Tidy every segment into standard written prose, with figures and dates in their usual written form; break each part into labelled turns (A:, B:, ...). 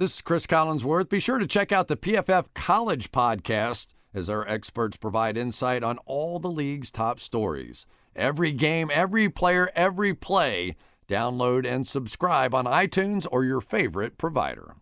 A: This is Chris Collinsworth. Be sure to check out the PFF College podcast as our experts provide insight on all the league's top stories. Every game, every player, every play. Download and subscribe on iTunes or your favorite provider.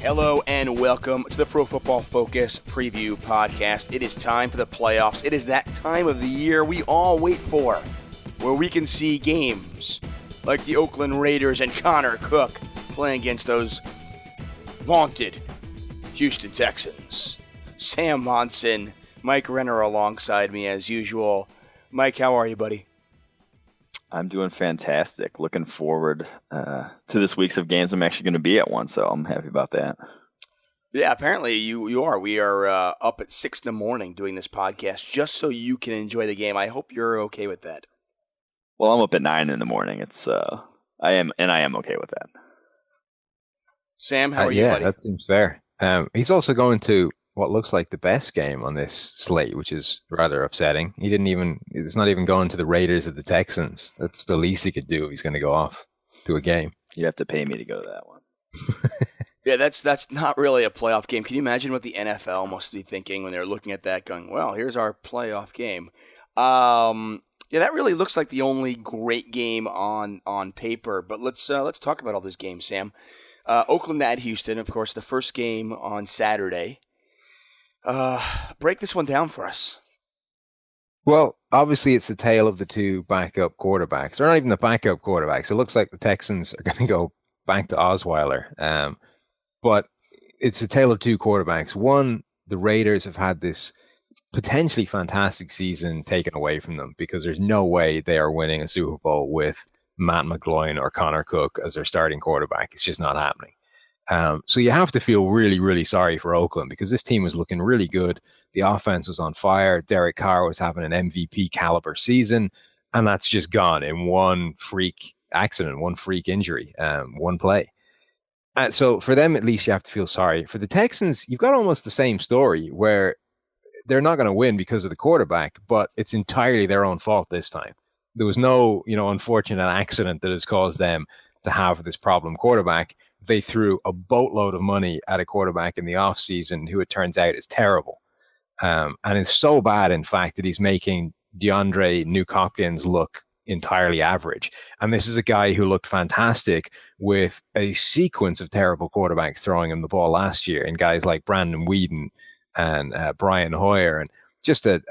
B: Hello and welcome to the Pro Football Focus Preview Podcast. It is time for the playoffs. It is that time of the year we all wait for, where we can see games like the Oakland Raiders and Connor Cook playing against those vaunted Houston Texans. Sam Monson, Mike Renner alongside me as usual. Mike, how are you, buddy?
C: I'm doing fantastic. Looking forward to this week's of games. I'm actually going to be at one, so I'm happy about that.
B: Yeah, apparently you are. We are up at 6 in the morning doing this podcast just so you can enjoy the game. I hope you're okay with that.
C: Well, I'm up at 9 in the morning. I am okay with that.
B: Sam, how are you, buddy?
D: Yeah, that seems fair. He's also going to what looks like the best game on this slate, which is rather upsetting. It's not even going to the Raiders or the Texans. That's the least he could do if he's going to go off to a game.
C: You have to pay me to go to that one.
B: Yeah, that's not really a playoff game. Can you imagine what the NFL must be thinking when they're looking at that going, well, here's our playoff game. Yeah, that really looks like the only great game on paper. But let's talk about all those games, Sam. Oakland at Houston, of course, the first game on Saturday. Break this one down for us.
D: Well, obviously it's the tale of the two backup quarterbacks. They're not even the backup quarterbacks. It looks like the Texans are going to go back to Osweiler. But it's a tale of two quarterbacks. One, the Raiders have had this potentially fantastic season taken away from them because there's no way they are winning a Super Bowl with Matt McGloin or Connor Cook as their starting quarterback. It's just not happening. So you have to feel really, really sorry for Oakland because this team was looking really good. The offense was on fire. Derek Carr was having an MVP caliber season, and that's just gone in one freak accident, one freak injury, one play. So for them, at least you have to feel sorry. For the Texans, you've got almost the same story where they're not going to win because of the quarterback, but it's entirely their own fault this time. There was no, unfortunate accident that has caused them to have this problem quarterback. They threw a boatload of money at a quarterback in the offseason who it turns out is terrible. And it's so bad, in fact, that he's making DeAndre Nuke-Hopkins look entirely average. And this is a guy who looked fantastic with a sequence of terrible quarterbacks throwing him the ball last year, and guys like Brandon Weeden and Brian Hoyer, and just a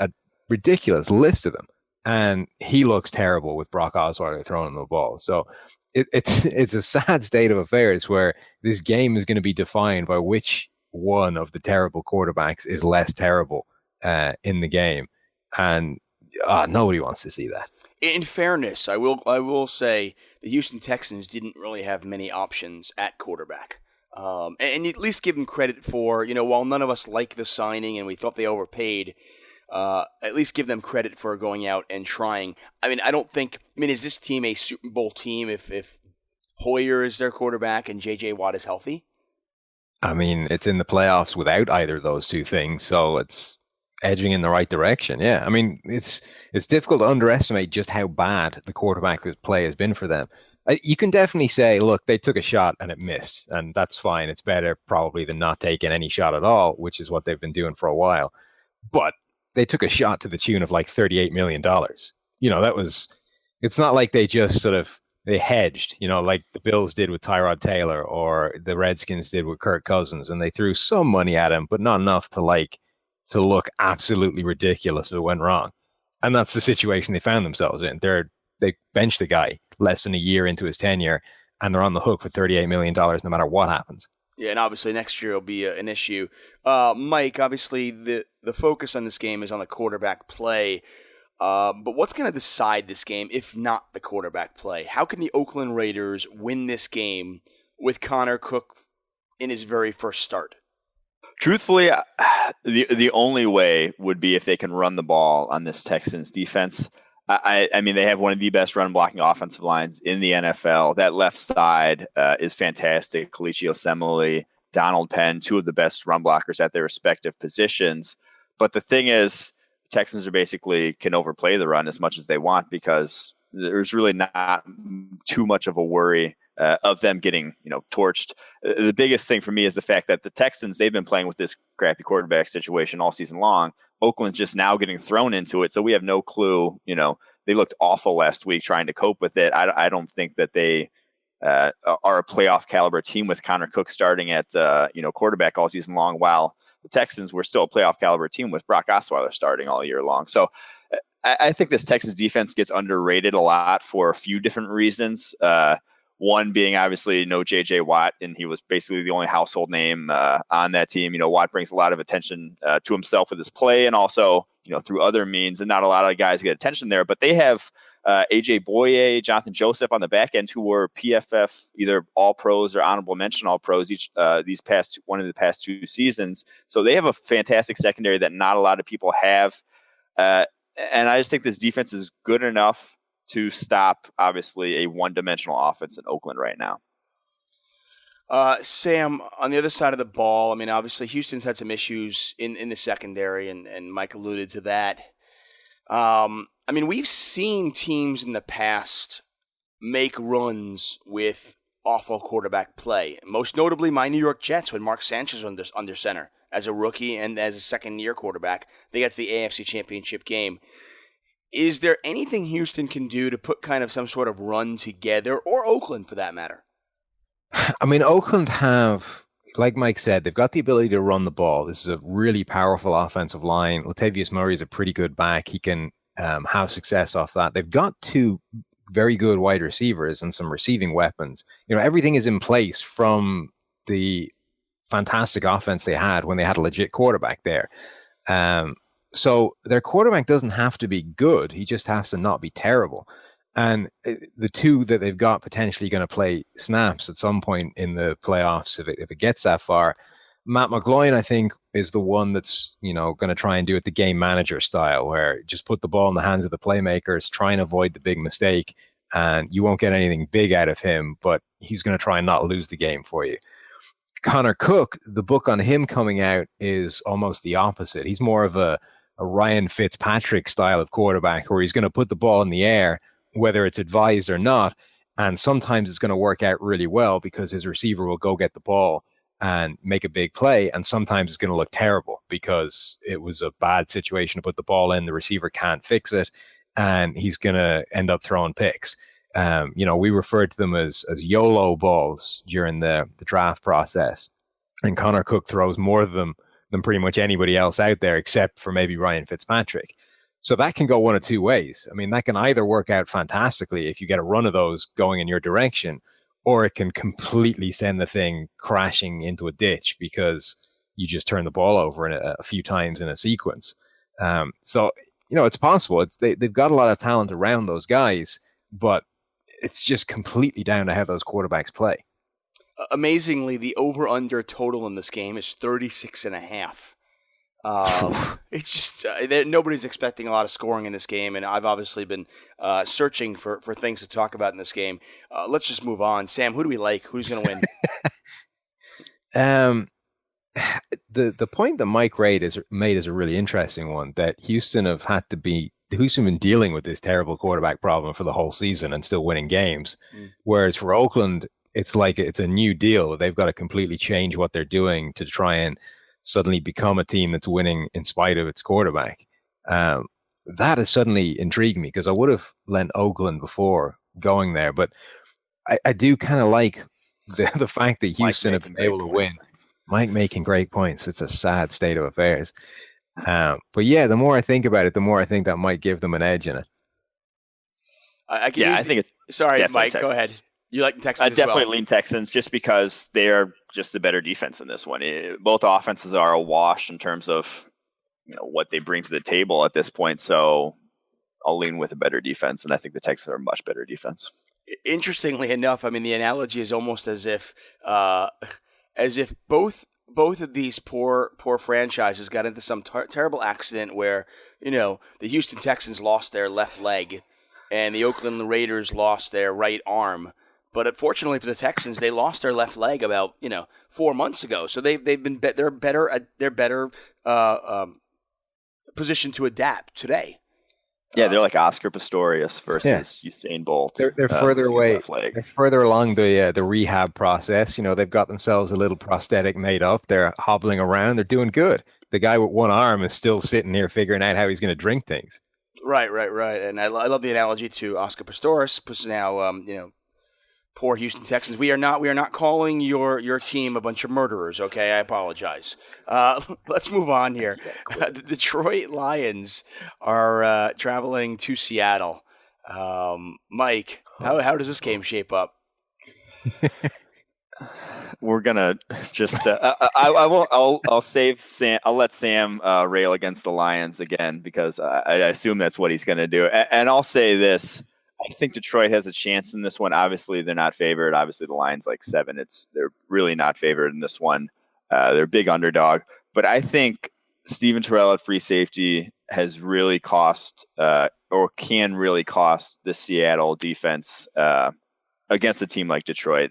D: ridiculous list of them. And he looks terrible with Brock Osweiler throwing him the ball. So it's a sad state of affairs where this game is going to be defined by which one of the terrible quarterbacks is less terrible in the game, and nobody wants to see that.
B: In fairness, I will say the Houston Texans didn't really have many options at quarterback, and at least give them credit for while none of us like the signing and we thought they overpaid. At least give them credit for going out and trying. Is this team a Super Bowl team if Hoyer is their quarterback and J.J. Watt is healthy?
D: It's in the playoffs without either of those two things, so it's edging in the right direction. Yeah, it's difficult to underestimate just how bad the quarterback play has been for them. You can definitely say, look, they took a shot and it missed, and that's fine. It's better probably than not taking any shot at all, which is what they've been doing for a while. But they took a shot to the tune of like $38 million. It's not like they just they hedged, like the Bills did with Tyrod Taylor or the Redskins did with Kirk Cousins, and they threw some money at him, but not enough to look absolutely ridiculous if it went wrong. And that's the situation they found themselves in. They benched the guy less than a year into his tenure, and they're on the hook for $38 million no matter what happens.
B: Yeah, and obviously next year will be an issue. Mike, obviously the focus on this game is on the quarterback play. But what's going to decide this game if not the quarterback play? How can the Oakland Raiders win this game with Connor Cook in his very first start?
C: Truthfully, the only way would be if they can run the ball on this Texans defense. They have one of the best run blocking offensive lines in the NFL. That left side is fantastic. Kalichi Osemele, Donald Penn, two of the best run blockers at their respective positions. But the thing is, Texans are basically can overplay the run as much as they want because there's really not too much of a worry of them getting, torched. The biggest thing for me is the fact that the Texans, they've been playing with this crappy quarterback situation all season long. Oakland's just now getting thrown into it, so we have no clue. They looked awful last week trying to cope with it. I don't think that they are a playoff caliber team with Connor Cook starting at quarterback all season long, while the Texans were still a playoff caliber team with Brock Osweiler starting all year long. So I think this Texans defense gets underrated a lot for a few different reasons. One being obviously no J.J. Watt, and he was basically the only household name on that team. Watt brings a lot of attention to himself with his play and also, through other means, and not a lot of guys get attention there. But they have A.J. Boye, Jonathan Joseph on the back end who were PFF either all-pros or honorable mention all-pros one of the past 2 seasons. So they have a fantastic secondary that not a lot of people have. And I just think this defense is good enough to stop, obviously, a one-dimensional offense in Oakland right now.
B: Sam, on the other side of the ball, obviously Houston's had some issues in the secondary, and Mike alluded to that. We've seen teams in the past make runs with awful quarterback play. Most notably, my New York Jets when Mark Sanchez was under center as a rookie and as a second-year quarterback. They got to the AFC Championship game. Is there anything Houston can do to put kind of some sort of run together, or Oakland for that matter?
D: Oakland have, like Mike said, they've got the ability to run the ball. This is a really powerful offensive line. Latavius Murray is a pretty good back. He can have success off that. They've got 2 very good wide receivers and some receiving weapons. Everything is in place from the fantastic offense they had when they had a legit quarterback there. So their quarterback doesn't have to be good. He just has to not be terrible. And the 2 that they've got potentially going to play snaps at some point in the playoffs, if it gets that far, Matt McGloin, I think, is the one that's, going to try and do it the game manager style, where just put the ball in the hands of the playmakers, try and avoid the big mistake, and you won't get anything big out of him, but he's going to try and not lose the game for you. Connor Cook, the book on him coming out is almost the opposite. He's more of a Ryan Fitzpatrick style of quarterback where he's going to put the ball in the air, whether it's advised or not. And sometimes it's going to work out really well because his receiver will go get the ball and make a big play. And sometimes it's going to look terrible because it was a bad situation to put the ball in. The receiver can't fix it and he's going to end up throwing picks. We referred to them as YOLO balls during the draft process. And Connor Cook throws more of them than pretty much anybody else out there, except for maybe Ryan Fitzpatrick. So that can go one of 2 ways. That can either work out fantastically if you get a run of those going in your direction, or it can completely send the thing crashing into a ditch because you just turn the ball over a few times in a sequence. So it's possible. They've got a lot of talent around those guys, but it's just completely down to how those quarterbacks play.
B: Amazingly, the over-under total in this game is 36.5. It's just nobody's expecting a lot of scoring in this game, and I've obviously been searching for things to talk about in this game. Let's just move on. Sam, who do we like? Who's going to
D: win? The point that Mike made is a really interesting one, that Houston been dealing with this terrible quarterback problem for the whole season and still winning games. Whereas for Oakland, it's like it's a new deal. They've got to completely change what they're doing to try and suddenly become a team that's winning in spite of its quarterback. That has suddenly intrigued me because I would have lent Oakland before going there, but I do kind of like the fact that Houston have been able to win. Mike making great points. It's a sad state of affairs. But yeah, the more I think about it, the more I think that might give them an edge in it.
B: I think it's... Sorry, Mike, Texans. Go ahead. You like the Texans as
C: definitely
B: well?
C: Lean Texans just because they're just the better defense in this one. Both offenses are awash in terms of what they bring to the table at this point. So I'll lean with a better defense, and I think the Texans are a much better defense.
B: Interestingly enough, the analogy is almost as if both of these poor franchises got into some terrible accident where the Houston Texans lost their left leg and the Oakland Raiders lost their right arm. But unfortunately for the Texans, they lost their left leg about 4 months ago. So they're better positioned to adapt today.
C: Yeah, they're like Oscar Pistorius versus Usain Bolt.
D: They're further away.
C: Flag.
D: They're further along the rehab process. They've got themselves a little prosthetic made up. They're hobbling around. They're doing good. The guy with one arm is still sitting here figuring out how he's going to drink things.
B: Right. And I love the analogy to Oscar Pistorius, who's now, poor Houston Texans. We are not calling your team a bunch of murderers. Okay, I apologize. Let's move on here. The Detroit Lions are traveling to Seattle. Mike, how does this game shape up?
C: We're gonna just. I won't. I'll save Sam. I'll let Sam rail against the Lions again because I assume that's what he's gonna do. And I'll say this. I think Detroit has a chance in this one. Obviously, they're not favored. Obviously, the line's like 7. They're really not favored in this one. They're a big underdog. But I think Steven Terrell at free safety has really cost or can really cost the Seattle defense against a team like Detroit.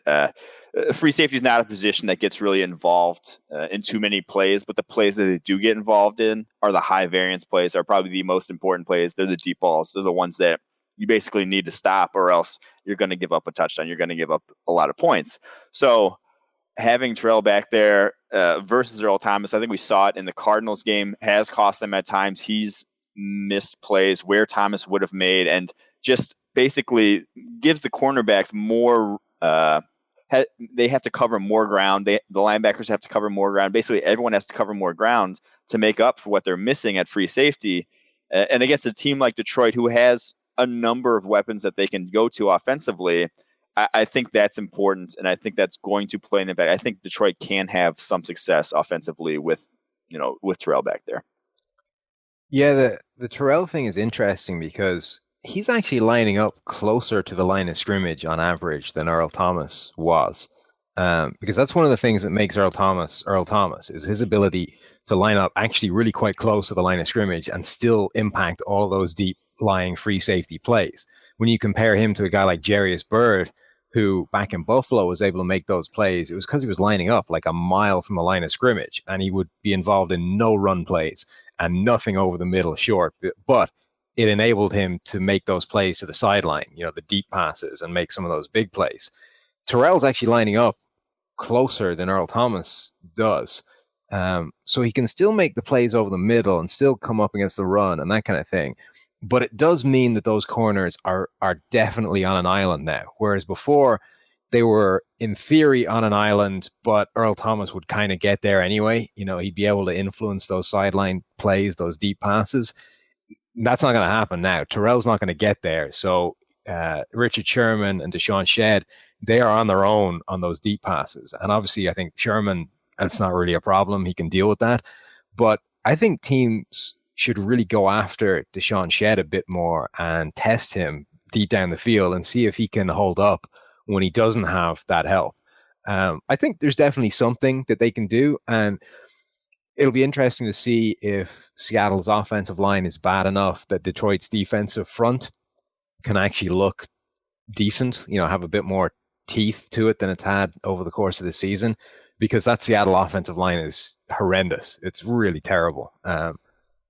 C: Free safety is not a position that gets really involved in too many plays, but the plays that they do get involved in are the high variance plays, are probably the most important plays. They're the deep balls. They're the ones that you basically need to stop, or else you're going to give up a touchdown. You're going to give up a lot of points. So having Terrell back there versus Earl Thomas, I think we saw it in the Cardinals game, has cost them at times. He's missed plays where Thomas would have made, and just basically gives the cornerbacks more they have to cover more ground. The linebackers have to cover more ground. Basically, everyone has to cover more ground to make up for what they're missing at free safety. And against a team like Detroit, who has a number of weapons that they can go to offensively, I think that's important, and I think that's going to play an impact. I think Detroit can have some success offensively with Terrell back there.
D: Yeah, the Terrell thing is interesting because he's actually lining up closer to the line of scrimmage on average than Earl Thomas was. Because that's one of the things that makes Earl Thomas, is his ability to line up actually really quite close to the line of scrimmage and still impact all of those deep lying free safety plays. When you compare him to a guy like Jarius Byrd, who back in Buffalo was able to make those plays, it was because he was lining up like a mile from the line of scrimmage, and he would be involved in no run plays and nothing over the middle short. But it enabled him to make those plays to the sideline, the deep passes, and make some of those big plays. Terrell's actually lining up closer than Earl Thomas does. So he can still make the plays over the middle and still come up against the run and that kind of thing. But it does mean that those corners are definitely on an island now, whereas before they were in theory on an island, but Earl Thomas would kind of get there anyway. He'd be able to influence those sideline plays, those deep passes. That's not going to happen now. Terrell's not going to get there. So Richard Sherman and Deshaun Shedd, they are on their own on those deep passes. And obviously, I think Sherman, that's not really a problem. He can deal with that. But I think teams should really go after Deshaun Shedd a bit more and test him deep down the field and see if he can hold up when he doesn't have that help. I think there's definitely something that they can do, and it'll be interesting to see if Seattle's offensive line is bad enough that Detroit's defensive front can actually look decent, have a bit more teeth to it than it's had over the course of the season, because that Seattle offensive line is horrendous. It's really terrible.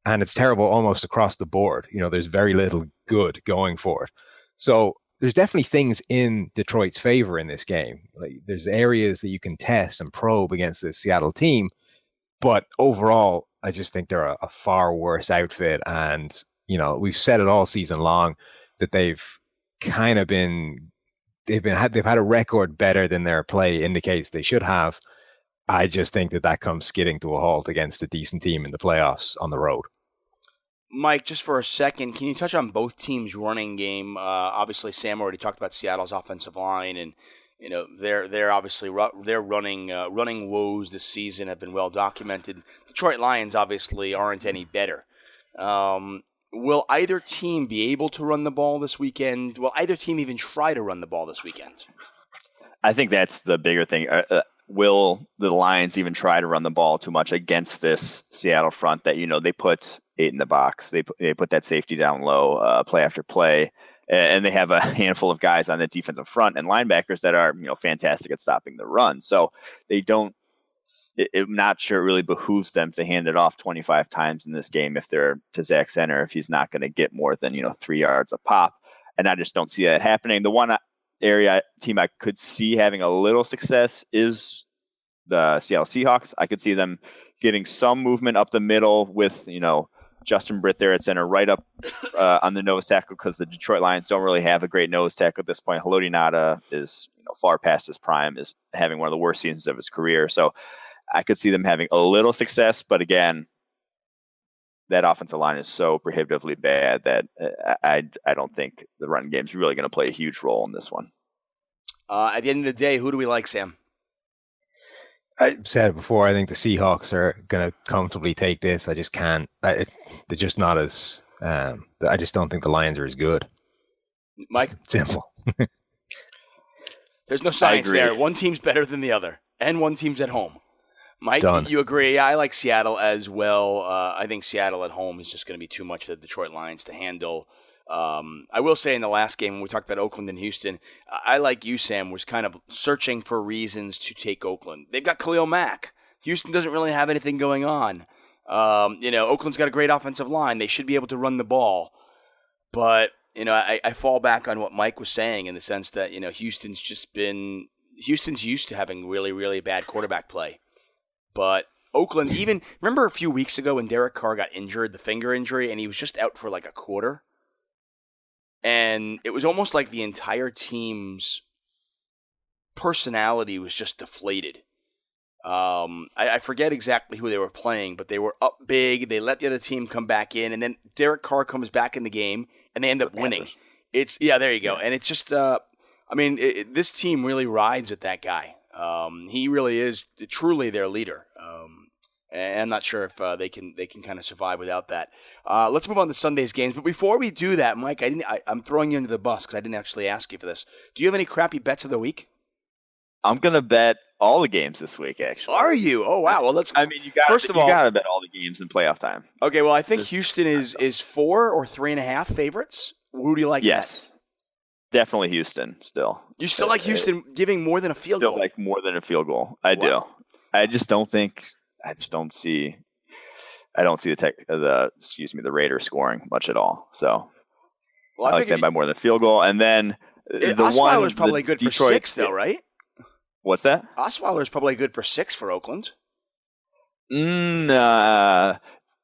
D: And it's terrible almost across the board. There's very little good going for it. So there's definitely things in Detroit's favor in this game. Like, there's areas that you can test and probe against this Seattle team. But overall, I just think they're a far worse outfit. And, we've said it all season long that they've had a record better than their play indicates they should have. I just think that comes skidding to a halt against a decent team in the playoffs on the road.
B: Mike, just for a second, can you touch on both teams' running game? Obviously, Sam already talked about Seattle's offensive line, and they're obviously their running woes this season have been well documented. Detroit Lions obviously aren't any better. Will either team be able to run the ball this weekend? Will either team even try to run the ball this weekend?
C: I think that's the bigger thing. Will the Lions even try to run the ball too much against this Seattle front that, they put 8 in the box. They put that safety down low, play after play, and they have a handful of guys on the defensive front and linebackers that are, fantastic at stopping the run. So they don't I'm not sure it really behooves them to hand it off 25 times in this game if they're to Zach Center, if he's not going to get more than 3 yards a pop. And I just don't see that happening. The one team I could see having a little success is the Seattle Seahawks. I could see them getting some movement up the middle with, Justin Britt there at center, right up on the nose tackle, because the Detroit Lions don't really have a great nose tackle at this point. Haloti Ngata is far past his prime, is having one of the worst seasons of his career. So I could see them having a little success, but again, that offensive line is so prohibitively bad that I don't think the run game is really going to play a huge role in this one.
B: At the end of the day, who do we like, Sam?
D: I said it before. I think the Seahawks are going to comfortably take this. I just can't. They're just not as. I just don't think the Lions are as good.
B: Mike?
D: Simple.
B: There's no science there. One team's better than the other, and one team's at home. Mike,
D: Done.
B: You agree? I like Seattle as well. I think Seattle at home is just going to be too much for the Detroit Lions to handle. I will say in the last game when we talked about Oakland and Houston, I like you, Sam, was kind of searching for reasons to take Oakland. They've got Khalil Mack. Houston doesn't really have anything going on. Oakland's got a great offensive line. They should be able to run the ball. But, I fall back on what Mike was saying in the sense that, Houston's used to having really, really bad quarterback play. But Oakland, remember a few weeks ago when Derek Carr got injured, the finger injury, and he was just out for like a quarter? And it was almost like the entire team's personality was just deflated. I forget exactly who they were playing, but they were up big. They let the other team come back in, and then Derek Carr comes back in the game, and they end up winning. There you go. And it's just, this team really rides with that guy. He really is truly their leader. And I'm not sure if they can kind of survive without that. Let's move on to Sunday's games. But before we do that, Mike, I'm throwing you under the bus because I didn't actually ask you for this. Do you have any crappy bets of the week?
C: I'm gonna bet all the games this week. Actually,
B: are you? Oh wow! Well,
C: you gotta bet all the games in playoff time.
B: Okay. Well, I think Houston is 4 or 3.5 favorites. Who do you like?
C: Yes. Definitely Houston still.
B: You still like Houston giving more than a field goal?
C: Still like more than a field goal. I do. I don't see the Raiders scoring much at all. So I like them by more than a field goal. And then
B: Osweiler's probably good for 6 though, right?
C: What's that?
B: Osweiler's probably good for 6 for Oakland.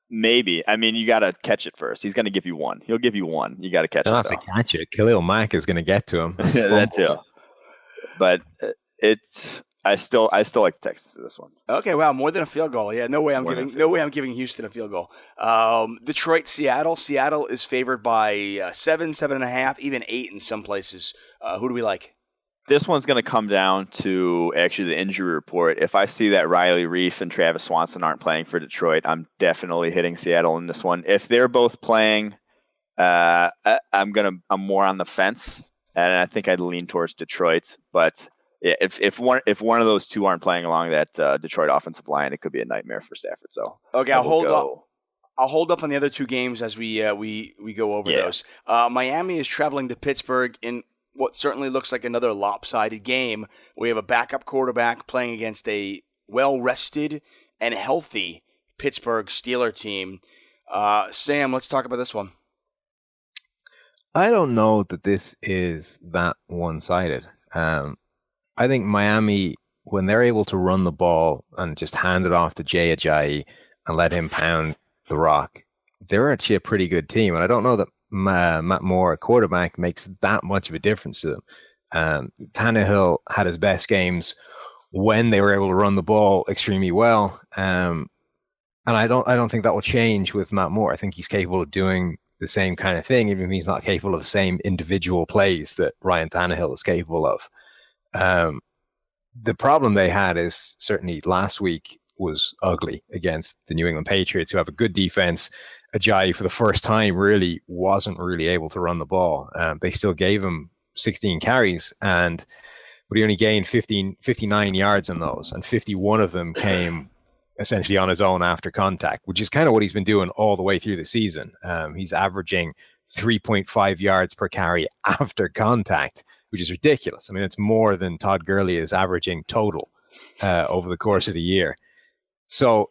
C: Maybe. You got to catch it first. He's going to give you 1. He'll give you 1. You got to catch it.
D: Don't have to catch it. Khalil Mack is going to get to him.
C: That too. But I still like the Texans to this one.
B: Okay, wow, more than a field goal. Yeah, no way I'm giving Houston a field goal. Detroit, Seattle. Seattle is favored by 7, 7.5, even 8 in some places. Who do we like?
C: This one's going to come down to actually the injury report. If I see that Riley Reif and Travis Swanson aren't playing for Detroit, I'm definitely hitting Seattle in this one. If they're both playing, I'm more on the fence, and I think I'd lean towards Detroit. But if one of those two aren't playing along that Detroit offensive line, it could be a nightmare for Stafford. So
B: okay, I'll hold up on the other two games as we go over those. Miami is traveling to Pittsburgh in what certainly looks like another lopsided game. We have a backup quarterback playing against a well-rested and healthy Pittsburgh Steeler team. Sam, let's talk about this one.
D: I don't know that this is that one-sided. I think Miami, when they're able to run the ball and just hand it off to Jay Ajayi and let him pound the rock, they're actually a pretty good team. And I don't know that Matt Moore, a quarterback, makes that much of a difference to them. Tannehill had his best games when they were able to run the ball extremely well. And I don't think that will change with Matt Moore. I think he's capable of doing the same kind of thing, even if he's not capable of the same individual plays that Ryan Tannehill is capable of. The problem they had is certainly last week was ugly against the New England Patriots, who have a good defense. Ajayi, for the first time, really wasn't really able to run the ball. They still gave him 16 carries, but he only gained 59 yards on those, and 51 of them came essentially on his own after contact, which is kind of what he's been doing all the way through the season. He's averaging 3.5 yards per carry after contact, which is ridiculous. It's more than Todd Gurley is averaging total over the course of the year. So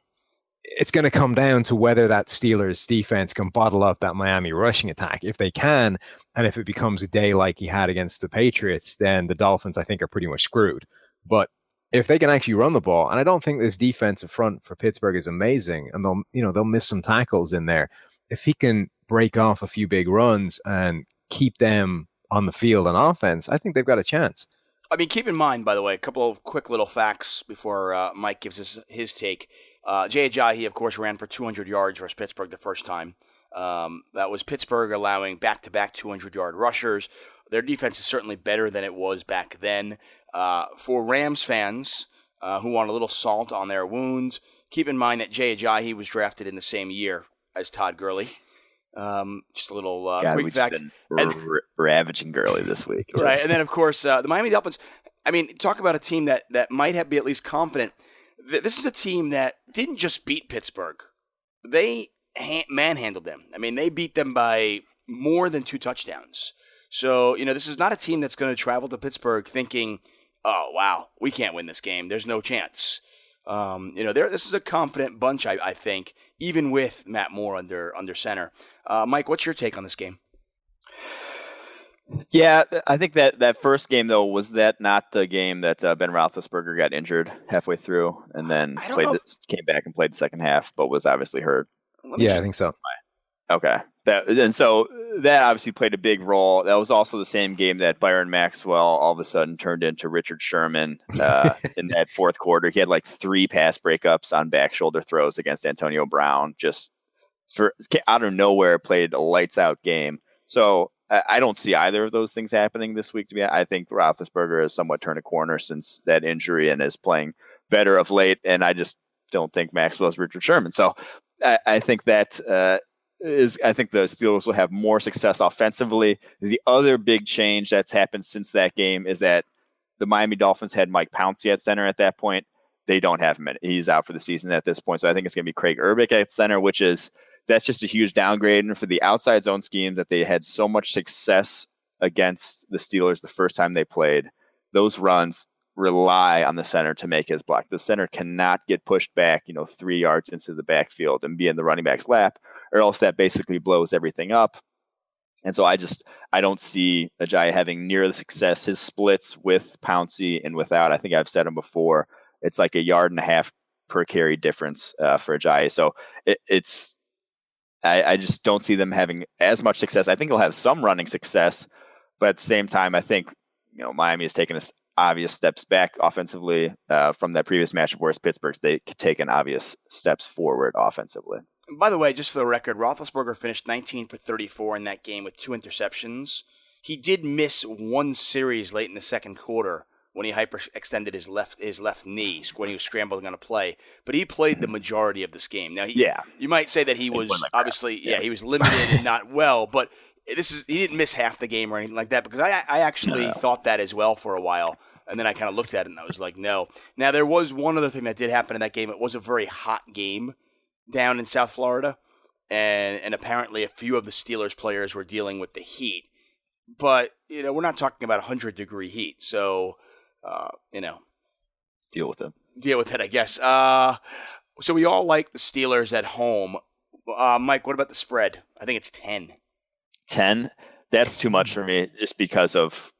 D: it's going to come down to whether that Steelers defense can bottle up that Miami rushing attack. If they can, and if it becomes a day like he had against the Patriots, then the Dolphins, I think, are pretty much screwed. But if they can actually run the ball, and I don't think this defensive front for Pittsburgh is amazing, and they'll miss some tackles in there. If he can break off a few big runs and keep them on the field on offense, I think they've got a chance.
B: I mean, keep in mind, by the way, a couple of quick little facts before Mike gives us his take. Jay Ajayi, of course, ran for 200 yards versus Pittsburgh the first time. That was Pittsburgh allowing back-to-back 200-yard rushers. Their defense is certainly better than it was back then. For Rams fans who want a little salt on their wound, keep in mind that Jay Ajayi was drafted in the same year as Todd Gurley. Just a little quick fact.
C: Ravaging Gurley this week.
B: Right, and then, of course, the Miami Dolphins, I mean, talk about a team that might be at least confident. This is a team that didn't just beat Pittsburgh. They manhandled them. I mean, they beat them by more than 2 touchdowns. So, this is not a team that's going to travel to Pittsburgh thinking, oh, wow, we can't win this game. There's no chance. This is a confident bunch, I think, even with Matt Moore under center. Mike, what's your take on this game?
C: Yeah, I think that first game, though, was that not the game that Ben Roethlisberger got injured halfway through and then came back and played the second half, but was obviously hurt?
D: I think so.
C: Okay. So that obviously played a big role. That was also the same game that Byron Maxwell all of a sudden turned into Richard Sherman in that fourth quarter. He had like 3 pass breakups on back shoulder throws against Antonio Brown. Just for out of nowhere, played a lights out game. So I don't see either of those things happening this week. I think Roethlisberger has somewhat turned a corner since that injury and is playing better of late. And I just don't think Maxwell's Richard Sherman. So I think that I think the Steelers will have more success offensively. The other big change that's happened since that game is that the Miami Dolphins had Mike Pouncey at center at that point. They don't have him. He's out for the season at this point. So I think it's going to be Craig Urbick at center, that's just a huge downgrade. And for the outside zone scheme that they had so much success against the Steelers the first time they played, those runs rely on the center to make his block. The center cannot get pushed back, 3 yards into the backfield and be in the running back's lap, or else that basically blows everything up. And so I don't see Ajayi having near the success. His splits with Pouncey and without, I think I've said him before, it's like 1.5 yards per carry difference for Ajayi. So I just don't see them having as much success. I think they'll have some running success, but at the same time, I think Miami has taken obvious steps back offensively from that previous matchup, whereas Pittsburgh's taken obvious steps forward offensively.
B: By the way, just for the record, Roethlisberger finished 19 for 34 in that game with 2 interceptions. He did miss 1 series late in the second quarter when he hyperextended his left knee when he was scrambling on a play. But he played the majority of this game. Now, you might say that he was obviously, he was limited and not well, but he didn't miss half the game or anything like that, because I actually thought that as well for a while. And then I kind of looked at it and I was like, no. Now, there was one other thing that did happen in that game. It was a very hot game down in South Florida, and apparently a few of the Steelers players were dealing with the heat. But, we're not talking about 100-degree heat, so,
C: Deal with it.
B: Deal with it, I guess. So we all like the Steelers at home. Mike, what about the spread? I think it's 10.
C: 10? That's too much for me, just because of,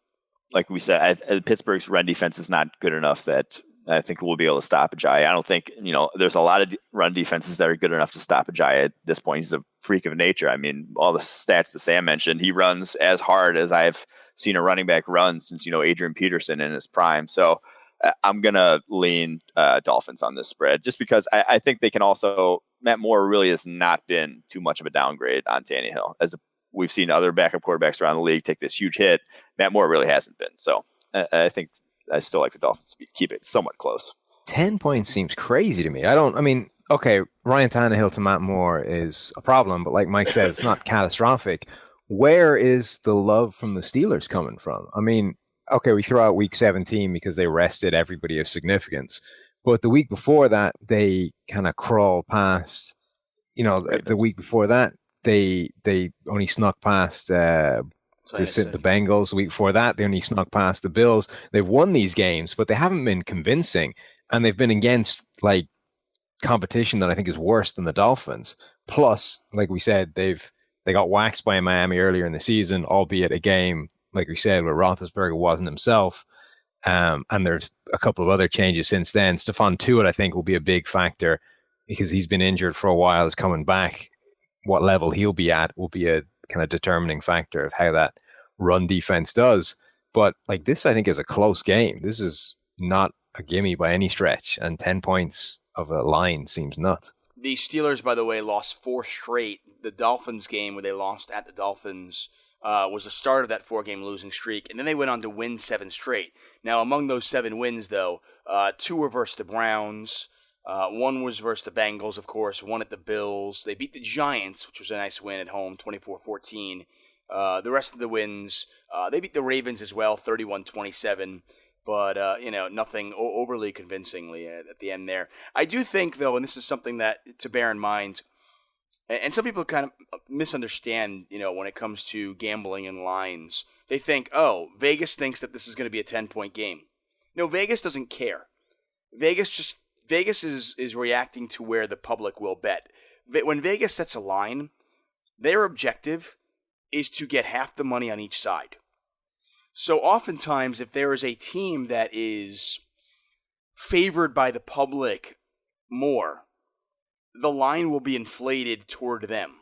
C: like we said, Pittsburgh's run defense is not good enough that I think we'll be able to stop Ajayi. I don't think, there's a lot of run defenses that are good enough to stop Ajayi at this point. He's a freak of nature. I mean, all the stats that Sam mentioned, he runs as hard as I've seen a running back run since, Adrian Peterson in his prime. So I'm going to lean Dolphins on this spread, just because I think they can also, Matt Moore really has not been too much of a downgrade on Tannehill. We've seen other backup quarterbacks around the league take this huge hit. Matt Moore really hasn't been. So I think I still like the Dolphins to keep it somewhat close.
D: 10 points seems crazy to me. Okay, Ryan Tannehill to Matt Moore is a problem, but like Mike said, it's not catastrophic. Where is the love from the Steelers coming from? Okay, we throw out week 17 because they rested everybody of significance. But the week before that, they kind of crawled past, the week before that, they only snuck past to sit the Bengals. The week before that, they only snuck past the Bills. They've won these games, but they haven't been convincing. And they've been against, competition that I think is worse than the Dolphins. Plus, like we said, they got waxed by Miami earlier in the season, albeit a game, like we said, where Roethlisberger wasn't himself. And there's a couple of other changes since then. Stephon Tuitt, I think, will be a big factor because he's been injured for a while, is coming back. What level he'll be at will be a kind of determining factor of how that run defense does. But like this, I think, is a close game. This is not a gimme by any stretch, and 10 points of a line seems nuts.
B: The Steelers, by the way, lost 4 straight. The Dolphins game where they lost at the Dolphins was the start of that 4-game losing streak, and then they went on to win 7 straight. Now, among those 7 wins, though, 2 were versus the Browns. 1 was versus the Bengals, of course. 1 at the Bills. They beat the Giants, which was a nice win at home, 24-14. The rest of the wins, they beat the Ravens as well, 31-27. But, nothing overly convincingly at the end there. I do think, though, and this is something that to bear in mind, and some people kind of misunderstand, when it comes to gambling and lines. They think, Vegas thinks that this is going to be a 10-point game. No, Vegas doesn't care. Vegas is reacting to where the public will bet. When Vegas sets a line, their objective is to get half the money on each side. So oftentimes, if there is a team that is favored by the public more, the line will be inflated toward them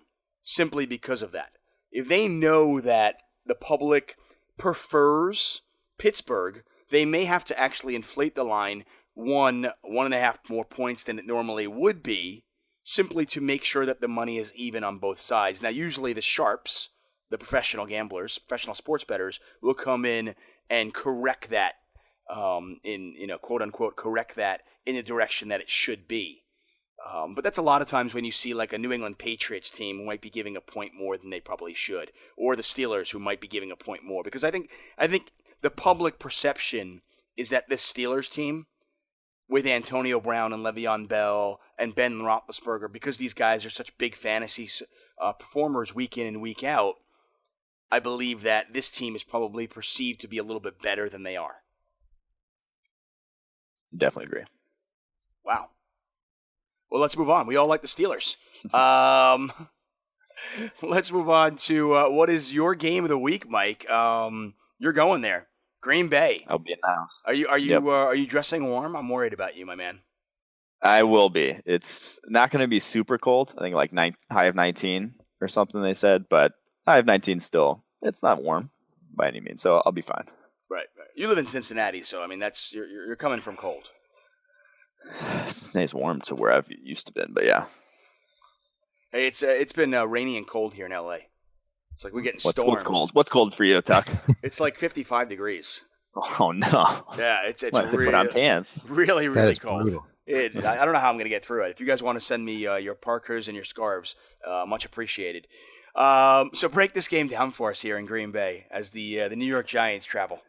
B: simply because of that. If they know that the public prefers Pittsburgh, they may have to actually inflate the line 1.5 more points than it normally would be, simply to make sure that the money is even on both sides. Now, usually the sharps, the professional gamblers, professional sports bettors, will come in and correct that, quote unquote, correct that in the direction that it should be. But that's a lot of times when you see like a New England Patriots team who might be giving a point more than they probably should, or the Steelers who might be giving a point more. Because I think the public perception is that this Steelers team, with Antonio Brown and Le'Veon Bell and Ben Roethlisberger, because these guys are such big fantasy performers week in and week out, I believe that this team is probably perceived to be a little bit better than they are.
C: Definitely agree.
B: Wow. Well, let's move on. We all like the Steelers. Let's move on to what is your game of the week, Mike? You're going there, Green Bay.
C: I'll be in the house.
B: Are you dressing warm? I'm worried about you, my man.
C: I will be. It's not going to be super cold. I think like high of 19 or something they said, but high of 19 still. It's not warm by any means, so I'll be fine.
B: Right. You live in Cincinnati, so I mean that's you're coming from cold.
C: Cincinnati's warm to where I've used to been, but yeah.
B: Hey, it's been rainy and cold here in LA. It's like we're getting storms.
C: What's cold? What's cold for you, Tuck?
B: It's like 55 degrees.
C: Oh no!
B: Yeah, it's
C: really, put on pants.
B: Really, really cold.
D: I
B: don't know how I'm going to get through it. If you guys want to send me your parkers and your scarves, much appreciated. So break this game down for us here in Green Bay as the New York Giants travel.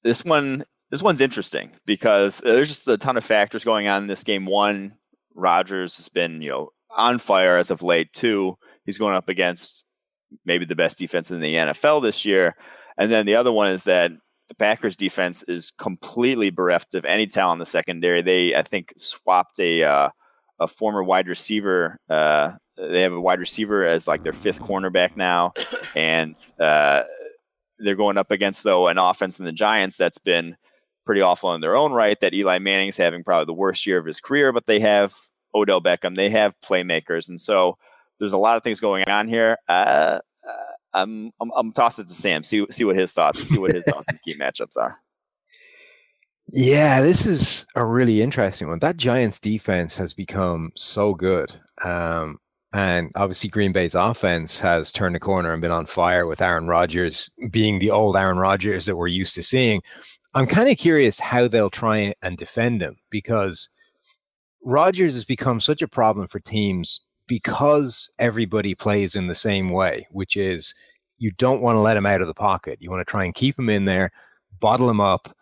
C: This one's interesting because there's just a ton of factors going on in this game. One, Rodgers has been on fire as of late. Two, he's going up against maybe the best defense in the NFL this year. And then the other one is that the Packers defense is completely bereft of any talent in the secondary. They, I think, swapped a former wide receiver. They have a wide receiver as like their 5th cornerback now. And they're going up against, though, an offense in the Giants that's been pretty awful in their own right, that Eli Manning's having probably the worst year of his career, but they have Odell Beckham. They have playmakers. And so there's a lot of things going on here. I'm tossing it to Sam. See what his thoughts. See what his thoughts on the key matchups are.
D: Yeah, this is a really interesting one. That Giants defense has become so good. And obviously Green Bay's offense has turned the corner and been on fire with Aaron Rodgers being the old Aaron Rodgers that we're used to seeing. I'm kind of curious how they'll try and defend him, because Rodgers has become such a problem for teams because everybody plays in the same way, which is you don't want to let him out of the pocket. You want to try and keep him in there, bottle him up,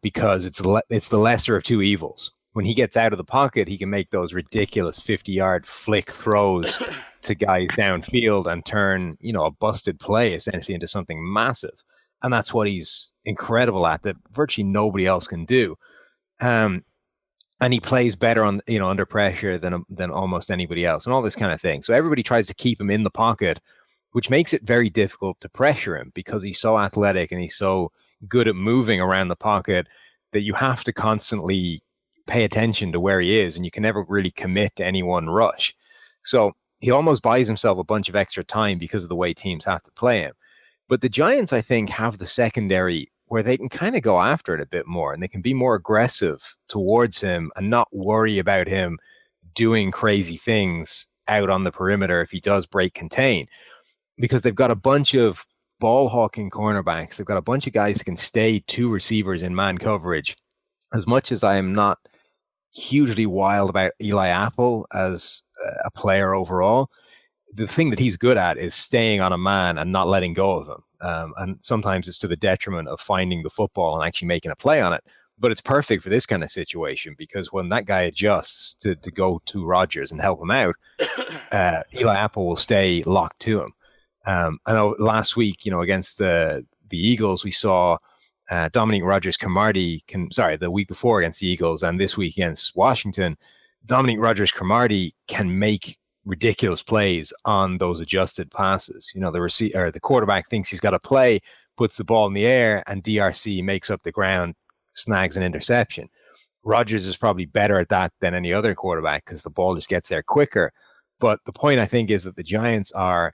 D: because it's the lesser of two evils. When he gets out of the pocket, he can make those ridiculous 50-yard flick throws to guys downfield and turn, a busted play essentially into something massive. And that's what he's incredible at, that virtually nobody else can do. and he plays better on under pressure than almost anybody else, and all this kind of thing. So everybody tries to keep him in the pocket, which makes it very difficult to pressure him because he's so athletic and he's so good at moving around the pocket that you have to constantly pay attention to where he is, and you can never really commit to any one rush. So he almost buys himself a bunch of extra time because of the way teams have to play him. But the Giants, I think, have the secondary where they can kind of go after it a bit more, and they can be more aggressive towards him and not worry about him doing crazy things out on the perimeter if he does break contain, because they've got a bunch of ball hawking cornerbacks. They've got a bunch of guys who can stay two receivers in man coverage. As much as I am not hugely wild about Eli Apple as a player overall, the thing that he's good at is staying on a man and not letting go of him. And sometimes it's to the detriment of finding the football and actually making a play on it. But it's perfect for this kind of situation because when that guy adjusts to go to Rodgers and help him out, Eli Apple will stay locked to him. I know last week, against the Eagles, we saw Dominique Rodgers-Cromartie, the week before against the Eagles and this week against Washington, Dominique Rodgers-Cromartie can make ridiculous plays on those adjusted passes. The quarterback thinks he's got a play, puts the ball in the air, and DRC makes up the ground, snags an interception. Rodgers is probably better at that than any other quarterback because the ball just gets there quicker. But the point, I think, is that the Giants are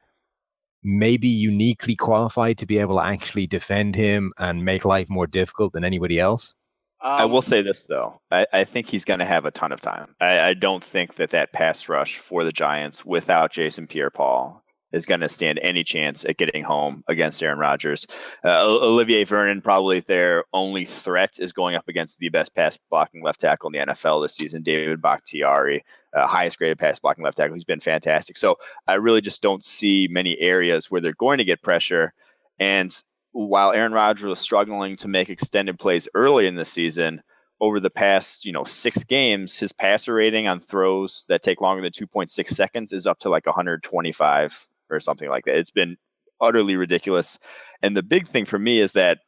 D: maybe uniquely qualified to be able to actually defend him and make life more difficult than anybody else.
C: I will say this, though. I think he's going to have a ton of time. I don't think that pass rush for the Giants without Jason Pierre-Paul is going to stand any chance at getting home against Aaron Rodgers. Olivier Vernon, probably their only threat, is going up against the best pass blocking left tackle in the NFL this season, David Bakhtiari, highest graded pass blocking left tackle. He's been fantastic. So I really just don't see many areas where they're going to get pressure. And while Aaron Rodgers was struggling to make extended plays early in the season, over the past 6 games, his passer rating on throws that take longer than 2.6 seconds is up to like 125 or something like that. It's been utterly ridiculous. And the big thing for me is that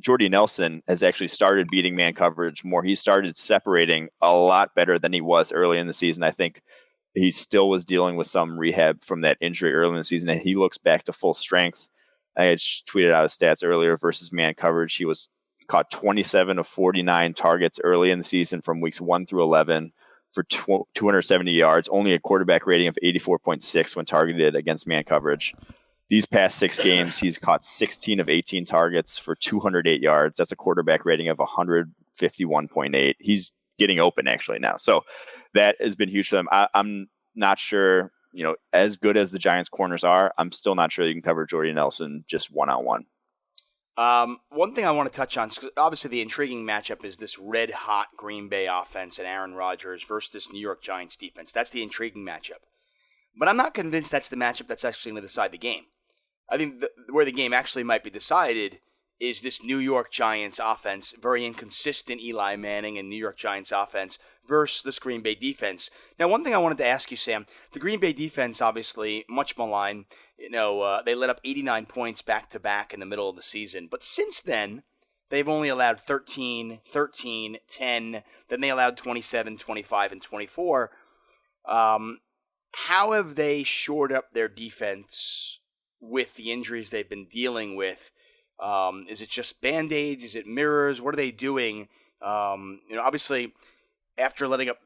C: Jordy Nelson has actually started beating man coverage more. He started separating a lot better than he was early in the season. I think he still was dealing with some rehab from that injury early in the season, and he looks back to full strength. I had tweeted out his stats earlier versus man coverage. He was caught 27 of 49 targets early in the season from weeks 1 through 11 for 270 yards, only a quarterback rating of 84.6 when targeted against man coverage. These past 6 games, he's caught 16 of 18 targets for 208 yards. That's a quarterback rating of 151.8. He's getting open actually now. So that has been huge for them. I'm not sure, as good as the Giants corners are, I'm still not sure you can cover Jordy Nelson just one-on-one.
B: One thing I want to touch on, obviously the intriguing matchup is this red-hot Green Bay offense and Aaron Rodgers versus this New York Giants defense. That's the intriguing matchup. But I'm not convinced that's the matchup that's actually going to decide the game. I think where the game actually might be decided is this New York Giants offense, very inconsistent Eli Manning and New York Giants offense versus this Green Bay defense. Now, one thing I wanted to ask you, Sam, the Green Bay defense, obviously, much maligned. They let up 89 points back-to-back in the middle of the season. But since then, they've only allowed 13, 10. Then they allowed 27, 25, and 24. How have they shored up their defense with the injuries they've been dealing with? Is it just Band-Aids? Is it mirrors? What are they doing? Obviously, after letting up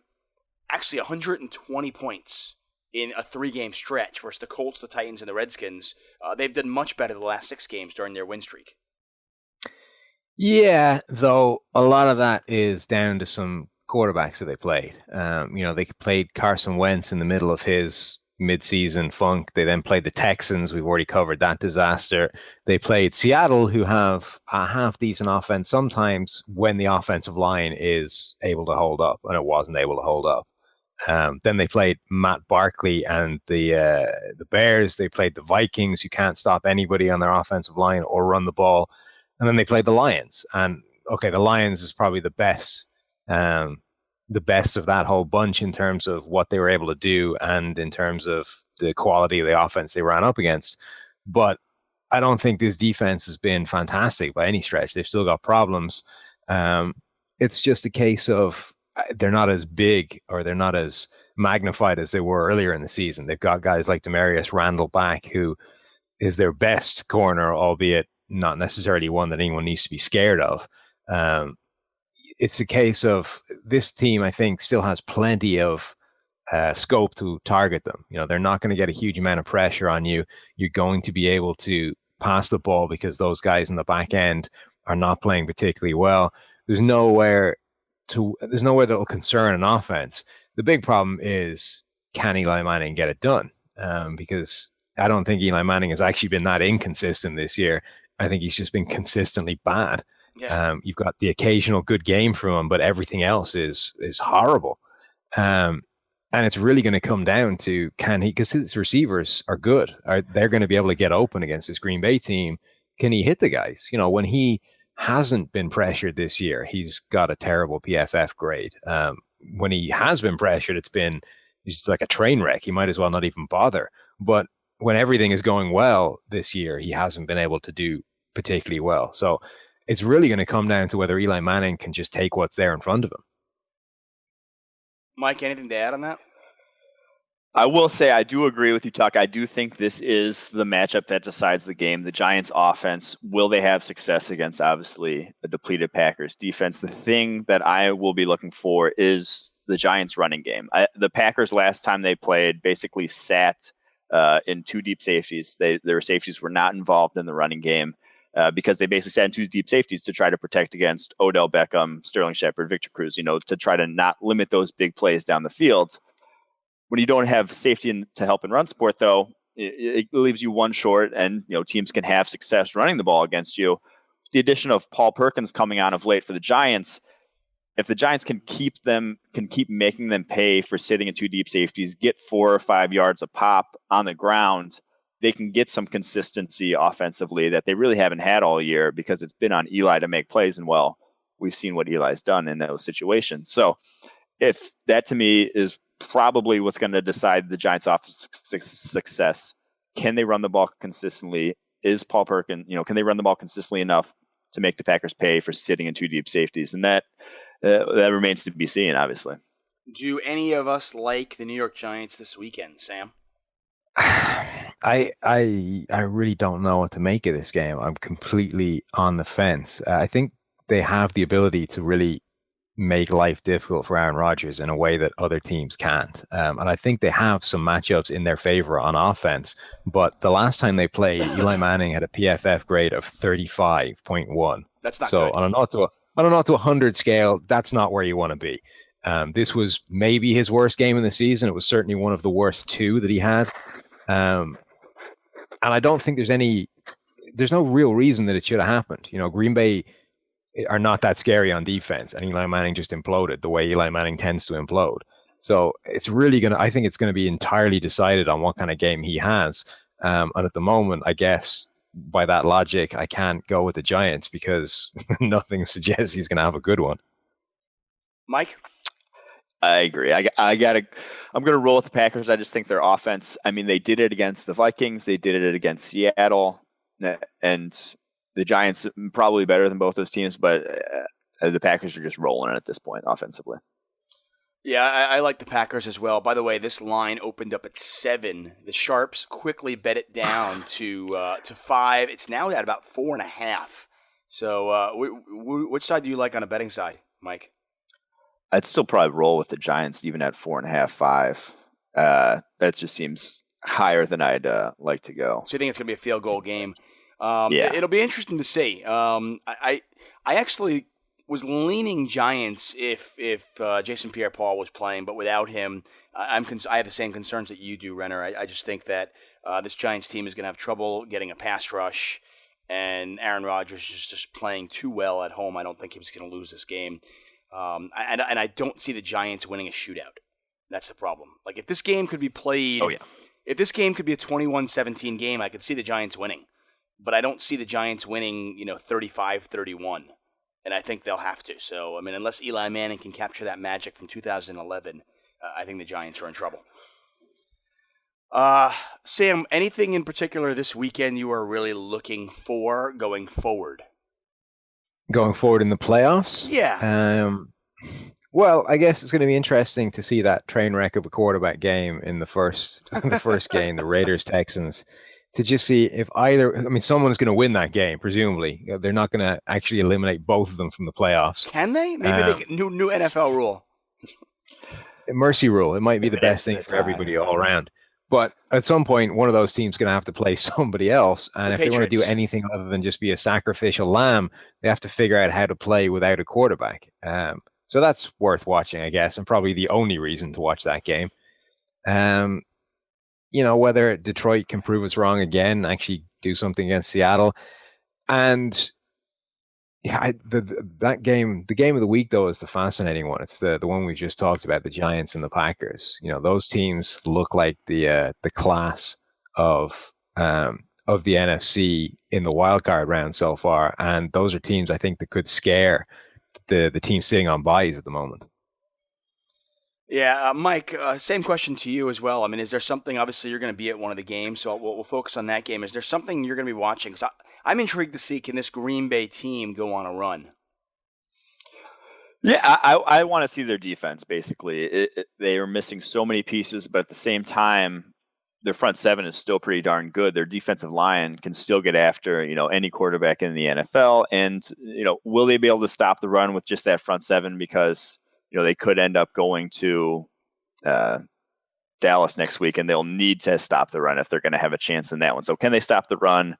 B: actually 120 points in a 3-game stretch versus the Colts, the Titans, and the Redskins, they've done much better the last 6 games during their win streak.
D: Yeah, though a lot of that is down to some quarterbacks that they played. They played Carson Wentz in the middle of his mid-season funk. They then played the Texans. We've already covered that disaster. They played Seattle, who have a half-decent offense sometimes when the offensive line is able to hold up, and it wasn't able to hold up. Then they played Matt Barkley and the Bears. They played the Vikings, who can't stop anybody on their offensive line or run the ball. And then they played the Lions. And, okay, the Lions is probably the best of that whole bunch in terms of what they were able to do and in terms of the quality of the offense they ran up against. But I don't think this defense has been fantastic by any stretch. They've still got problems. It's just a case of they're not as big or they're not as magnified as they were earlier in the season. They've got guys like Demarius Randall back, who is their best corner, albeit not necessarily one that anyone needs to be scared of. It's a case of this team, I think, still has plenty of scope to target them. They're not going to get a huge amount of pressure on you. You're going to be able to pass the ball because those guys in the back end are not playing particularly well. There's nowhere that will concern an offense. The big problem is, can Eli Manning get it done? Because I don't think Eli Manning has actually been that inconsistent this year. I think he's just been consistently bad. Yeah. You've got the occasional good game from him, but everything else is horrible. And it's really going to come down to, can he, because his receivers are good. They're going to be able to get open against this Green Bay team. Can he hit the guys? When he hasn't been pressured this year, he's got a terrible PFF grade. When he has been pressured, he's like a train wreck. He might as well not even bother. But when everything is going well this year, he hasn't been able to do particularly well. So it's really going to come down to whether Eli Manning can just take what's there in front of him.
B: Mike, anything to add on that?
C: I will say I do agree with you, Tuck. I do think this is the matchup that decides the game. The Giants' offense, will they have success against, obviously, a depleted Packers defense? The thing that I will be looking for is the Giants' running game. The Packers, last time they played, basically sat in two deep safeties. Their safeties were not involved in the running game because they basically sat in two deep safeties to try to protect against Odell Beckham, Sterling Shepard, Victor Cruz, to try to not limit those big plays down the field. When you don't have safety to help in run support, though, it leaves you one short, and teams can have success running the ball against you. The addition of Paul Perkins coming on of late for the Giants, if the Giants can keep making them pay for sitting in two deep safeties, get 4 or 5 yards a pop on the ground, they can get some consistency offensively that they really haven't had all year because it's been on Eli to make plays. And well, we've seen what Eli's done in those situations. So if that, to me, is probably what's going to decide the Giants' offense success. Can they run the ball consistently? Is Paul Perkins, can they run the ball consistently enough to make the Packers pay for sitting in two deep safeties? And that remains to be seen, obviously.
B: Do any of us like the New York Giants this weekend, Sam?
D: I really don't know what to make of this game. I'm completely on the fence. I think they have the ability to really make life difficult for Aaron Rodgers in a way that other teams can't. And I think they have some matchups in their favor on offense. But the last time they played, Eli Manning had a PFF grade of 35.1.
B: That's not
D: so
B: good.
D: On a 0 to 100 scale, that's not where you want to be. This was maybe his worst game in the season. It was certainly one of the worst two that he had. And I don't think there's no real reason that it should have happened. Green Bay are not that scary on defense, and Eli Manning just imploded the way Eli Manning tends to implode. So it's really I think it's going to be entirely decided on what kind of game he has. And at the moment, I guess by that logic, I can't go with the Giants because nothing suggests he's going to have a good one.
B: Mike?
C: I agree. I'm going to roll with the Packers. I just think their offense, they did it against the Vikings. They did it against Seattle, and the Giants probably better than both those teams, but the Packers are just rolling it at this point offensively.
B: Yeah, I like the Packers as well. By the way, this line opened up at 7. The Sharps quickly bet it down to 5. It's now at about 4.5. So which side do you like on a betting side, Mike?
C: I'd still probably roll with the Giants even at 4.5, 5. That just seems higher than I'd like to go.
B: So you think it's going to be a field goal game?
C: Yeah.
B: It'll be interesting to see. I actually was leaning Giants if Jason Pierre-Paul was playing, but without him, I have the same concerns that you do, Renner. I just think that this Giants team is going to have trouble getting a pass rush, and Aaron Rodgers is just playing too well at home. I don't think he's going to lose this game, and I don't see the Giants winning a shootout. That's the problem. Like if this game could be played, if this game could be a 21-17 game, I could see the Giants winning. But I don't see the Giants winning, 35-31, and I think they'll have to. So, unless Eli Manning can capture that magic from 2011, I think the Giants are in trouble. Sam, anything in particular this weekend you are really looking for going forward?
D: Going forward in the playoffs?
B: Yeah.
D: Well, I guess it's going to be interesting to see that train wreck of a quarterback game in the first game, the Raiders-Texans, to just see if someone's going to win that game, presumably. They're not going to actually eliminate both of them from the playoffs.
B: Can they? Maybe they can, new NFL rule.
D: Mercy rule. It might be the best thing for everybody all around. But at some point, one of those teams is going to have to play somebody else. And if they want to do anything other than just be a sacrificial lamb, they have to figure out how to play without a quarterback. So that's worth watching, I guess, and probably the only reason to watch that game. Whether Detroit can prove us wrong again, actually do something against Seattle. And yeah, the game of the week, though, is the fascinating one. It's the one we just talked about, the Giants and the Packers. Those teams look like the class of the NFC in the wild card round so far. And those are teams I think that could scare the team sitting on byes at the moment.
B: Yeah, Mike, same question to you as well. I mean, is there something, obviously you're going to be at one of the games, so we'll focus on that game. Is there something you're going to be watching? Because I'm intrigued to see, can this Green Bay team go on a run?
C: Yeah, I want to see their defense, basically. They are missing so many pieces, but at the same time, their front seven is still pretty darn good. Their defensive line can still get after, any quarterback in the NFL. And, will they be able to stop the run with just that front seven? Because they could end up going to Dallas next week, and they'll need to stop the run if they're going to have a chance in that one. So can they stop the run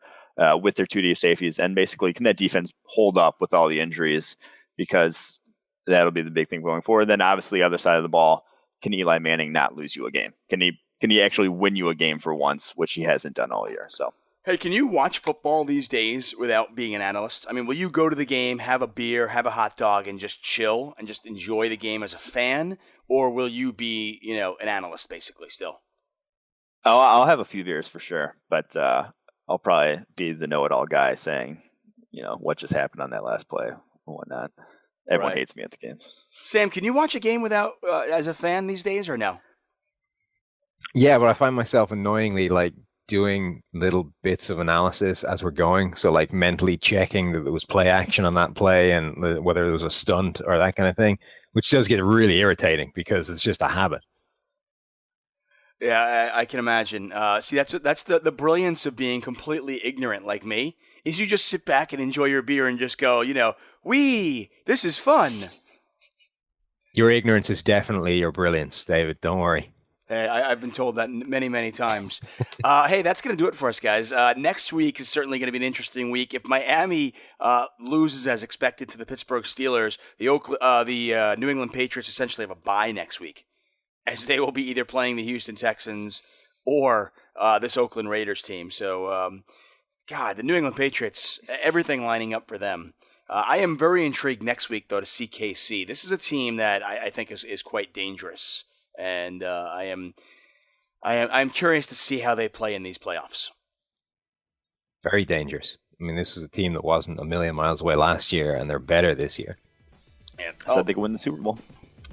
C: with their two deep safeties? And basically, can that defense hold up with all the injuries? Because that'll be the big thing going forward. Then obviously, other side of the ball, can Eli Manning not lose you a game? Can he actually win you a game for once, which he hasn't done all year? So.
B: Hey, can you watch football these days without being an analyst? I mean, will you go to the game, have a beer, have a hot dog, and just chill and just enjoy the game as a fan? Or will you be, an analyst basically still?
C: Oh, I'll have a few beers for sure, but I'll probably be the know-it-all guy saying, what just happened on that last play and whatnot. Everyone hates me at the games.
B: Sam, can you watch a game without as a fan these days or no?
D: Yeah, but I find myself annoyingly doing little bits of analysis as we're going. So mentally checking that there was play action on that play and whether there was a stunt or that kind of thing, which does get really irritating because it's just a habit.
B: Yeah, I can imagine. See, that's the brilliance of being completely ignorant like me, is you just sit back and enjoy your beer and just go, this is fun.
D: Your ignorance is definitely your brilliance, David. Don't worry.
B: Hey, I've been told that many, many times. Hey, that's going to do it for us, guys. Next week is certainly going to be an interesting week. If Miami loses as expected to the Pittsburgh Steelers, the New England Patriots essentially have a bye next week, as they will be either playing the Houston Texans or this Oakland Raiders team. So, the New England Patriots, everything lining up for them. I am very intrigued next week, though, to see KC. This is a team that I think is quite dangerous. And I'm curious to see how they play in these playoffs.
D: Very dangerous. I mean, this was a team that wasn't a million miles away last year, and they're better this year.
C: So they can win the Super Bowl.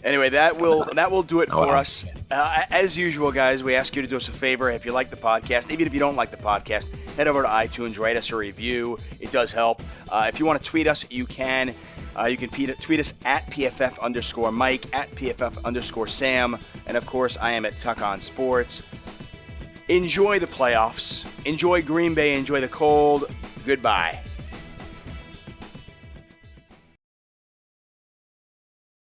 B: Anyway, that will do it for us. As usual, guys, we ask you to do us a favor. If you like the podcast, even if you don't like the podcast, head over to iTunes, write us a review. It does help. If you want to tweet us, you can. You can tweet us at PFF_Mike, at PFF_Sam, and of course, I am at Tuck on Sports. Enjoy the playoffs. Enjoy Green Bay. Enjoy the cold. Goodbye.